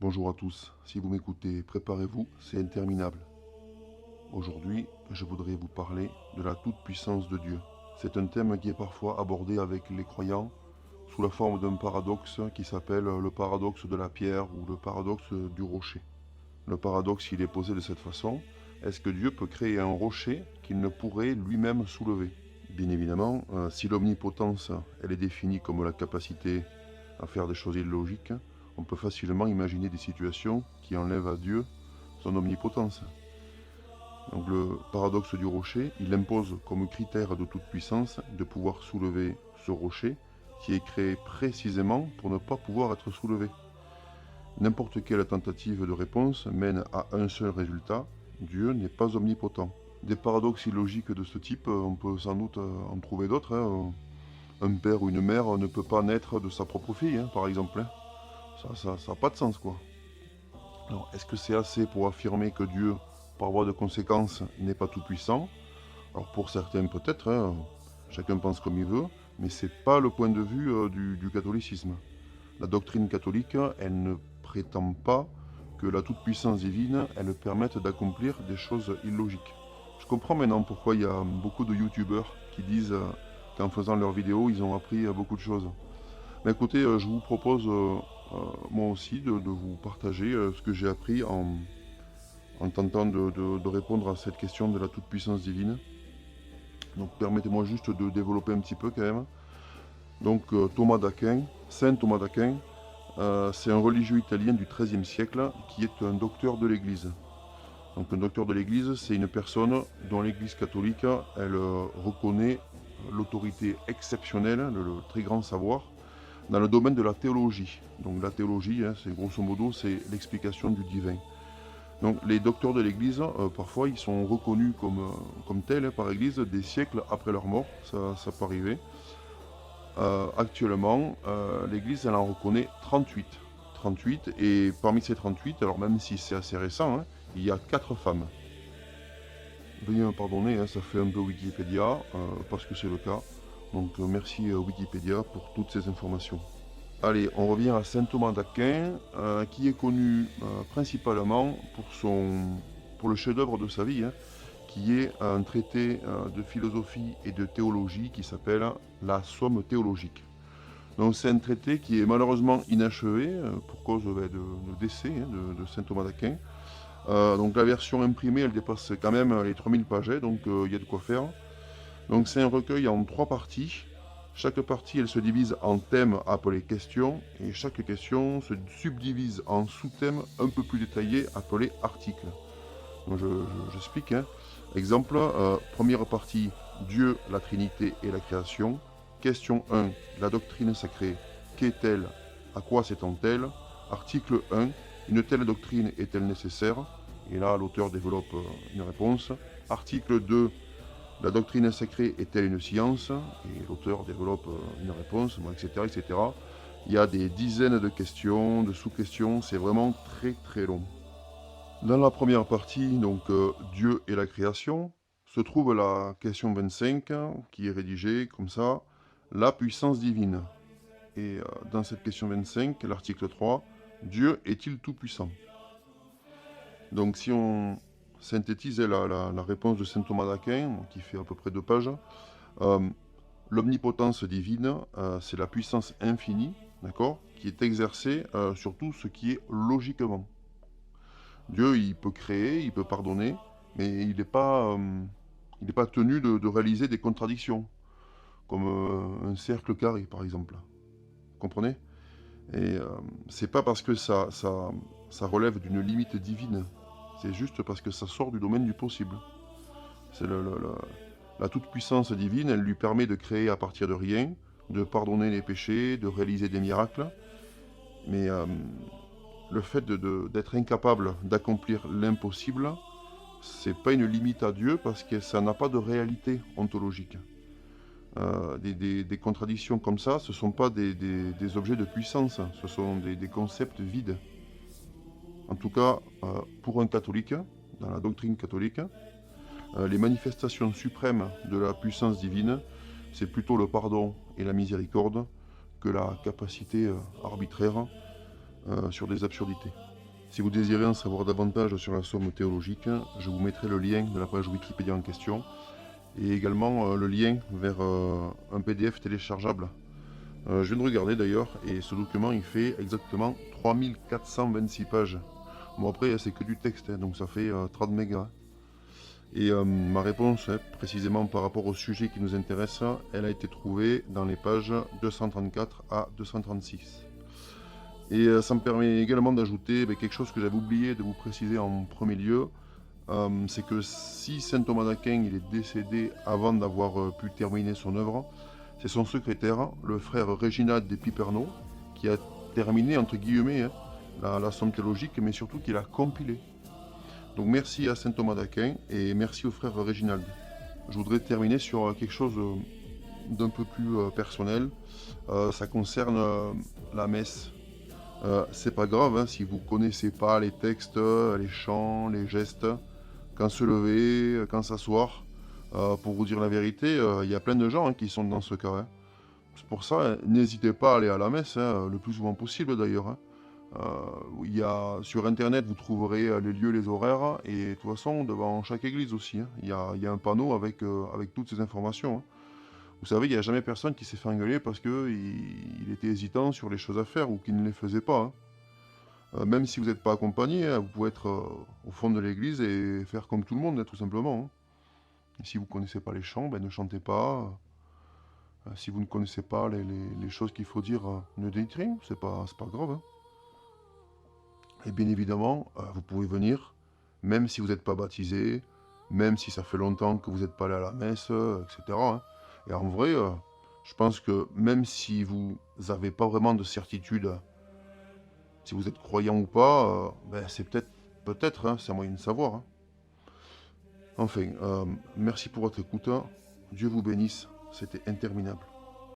Bonjour à tous, si vous m'écoutez, préparez-vous, c'est interminable. Aujourd'hui, je voudrais vous parler de la toute-puissance de Dieu. C'est un thème qui est parfois abordé avec les croyants sous la forme d'un paradoxe qui s'appelle le paradoxe de la pierre ou le paradoxe du rocher. Le paradoxe, il est posé de cette façon. Est-ce que Dieu peut créer un rocher qu'il ne pourrait lui-même soulever? Bien évidemment, si l'omnipotence, elle est définie comme la capacité à faire des choses illogiques, on peut facilement imaginer des situations qui enlèvent à Dieu son omnipotence. Donc le paradoxe du rocher, il impose comme critère de toute puissance de pouvoir soulever ce rocher qui est créé précisément pour ne pas pouvoir être soulevé. N'importe quelle tentative de réponse mène à un seul résultat, Dieu n'est pas omnipotent. Des paradoxes illogiques de ce type, on peut sans doute en trouver d'autres. Un père ou une mère ne peut pas naître de sa propre fille, par exemple. Ça n'a pas de sens, quoi. Alors, est-ce que c'est assez pour affirmer que Dieu, par voie de conséquence, n'est pas tout-puissant? Alors, pour certains, peut-être, chacun pense comme il veut, mais c'est pas le point de vue du catholicisme. La doctrine catholique, elle ne prétend pas que la toute-puissance divine, elle permette d'accomplir des choses illogiques. Je comprends maintenant pourquoi il y a beaucoup de youtubeurs qui disent qu'en faisant leurs vidéos, ils ont appris beaucoup de choses. Mais écoutez, je vous propose moi aussi de vous partager ce que j'ai appris en tentant de répondre à cette question de la toute-puissance divine. Donc permettez-moi juste de développer un petit peu quand même. Donc Thomas d'Aquin, Saint Thomas d'Aquin, c'est un religieux italien du XIIIe siècle qui est un docteur de l'Église. Donc un docteur de l'Église, c'est une personne dont l'Église catholique, elle reconnaît l'autorité exceptionnelle, le très grand savoir, dans le domaine de la théologie. Donc la théologie, c'est grosso modo, c'est l'explication du divin. Donc les docteurs de l'Église, parfois, ils sont reconnus comme tels par l'Église des siècles après leur mort, ça peut arriver. Actuellement, l'Église, elle en reconnaît 38. 38, et parmi ces 38, alors même si c'est assez récent, il y a 4 femmes. Veuillez me pardonner, ça fait un peu Wikipédia, parce que c'est le cas. Donc merci Wikipédia pour toutes ces informations. Allez, on revient à saint Thomas d'Aquin, qui est connu principalement pour le chef-d'œuvre de sa vie, qui est un traité de philosophie et de théologie qui s'appelle la Somme théologique. Donc c'est un traité qui est malheureusement inachevé pour cause de décès de saint Thomas d'Aquin. Donc la version imprimée, elle dépasse quand même les 3000 pages, donc il y a de quoi faire. Donc c'est un recueil en 3 parties. Chaque partie, elle se divise en thèmes appelés questions, et chaque question se subdivise en sous-thèmes un peu plus détaillés appelés articles. Donc j'explique. Exemple, première partie, Dieu, la Trinité et la création. Question 1, la doctrine sacrée, qu'est-elle? À quoi s'étend-elle? Article 1, une telle doctrine est-elle nécessaire? Et là, l'auteur développe une réponse. Article 2, la doctrine sacrée est-elle une science? Et l'auteur développe une réponse, etc., etc. Il y a des dizaines de questions, de sous-questions, c'est vraiment très très long. Dans la première partie, donc Dieu et la création, se trouve la question 25 qui est rédigée comme ça, la puissance divine. Et dans cette question 25, l'article 3, Dieu est-il tout-puissant? Donc si on synthétisait la réponse de saint Thomas d'Aquin, qui fait à peu près 2 pages, l'omnipotence divine, c'est la puissance infinie, d'accord, qui est exercée sur tout ce qui est logiquement. Dieu, il peut créer, il peut pardonner, mais il n'est pas tenu de réaliser des contradictions, comme un cercle carré, par exemple. Vous comprenez? Et c'est pas parce que ça relève d'une limite divine, c'est juste parce que ça sort du domaine du possible. C'est la toute-puissance divine, elle lui permet de créer à partir de rien, de pardonner les péchés, de réaliser des miracles, mais le fait d'être incapable d'accomplir l'impossible, c'est pas une limite à Dieu parce que ça n'a pas de réalité ontologique. Des contradictions comme ça, ce ne sont pas des objets de puissance, ce sont des concepts vides. En tout cas, pour un catholique, dans la doctrine catholique, les manifestations suprêmes de la puissance divine, c'est plutôt le pardon et la miséricorde que la capacité arbitraire sur des absurdités. Si vous désirez en savoir davantage sur la somme théologique, je vous mettrai le lien de la page Wikipédia en question et également le lien vers un PDF téléchargeable. Je viens de regarder d'ailleurs et ce document il fait exactement 3426 pages. Bon après c'est que du texte, hein, donc ça fait 30 mégas. Et ma réponse, précisément par rapport au sujet qui nous intéresse, elle a été trouvée dans les pages 234 à 236. Et ça me permet également d'ajouter quelque chose que j'avais oublié de vous préciser en premier lieu, c'est que si saint Thomas d'Aquin il est décédé avant d'avoir pu terminer son œuvre, c'est son secrétaire, le frère Réginald des Piperno, qui a terminé, entre guillemets, hein, la somme théologique, mais surtout qui l'a compilée. Donc merci à saint Thomas d'Aquin et merci au frère Réginald. Je voudrais terminer sur quelque chose d'un peu plus personnel. Ça concerne la messe. C'est pas grave hein, si vous connaissez pas les textes, les chants, les gestes, quand se lever, quand s'asseoir. Pour vous dire la vérité, il y a plein de gens hein, qui sont dans ce cas. Hein. C'est pour ça, hein, n'hésitez pas à aller à la messe, hein, le plus souvent possible d'ailleurs. Hein. Sur internet, vous trouverez les lieux, les horaires, et de toute façon, devant chaque église aussi, hein, il y a un panneau avec toutes ces informations. Hein. Vous savez, il n'y a jamais personne qui s'est fait engueuler parce qu'il était hésitant sur les choses à faire ou qu'il ne les faisait pas. Hein. Même si vous n'êtes pas accompagné, hein, vous pouvez être au fond de l'église et faire comme tout le monde, hein, tout simplement. Hein. Et si vous ne connaissez pas les chants, ben, ne chantez pas. Si vous ne connaissez pas les choses qu'il faut dire, ne dites rien, c'est pas grave. Hein. Et bien évidemment, vous pouvez venir, même si vous n'êtes pas baptisé, même si ça fait longtemps que vous n'êtes pas allé à la messe, etc. Hein. Et en vrai, je pense que même si vous n'avez pas vraiment de certitude, si vous êtes croyant ou pas, ben c'est peut-être, hein, c'est un moyen de savoir. Hein. Enfin, merci pour votre écoute. Dieu vous bénisse, c'était interminable.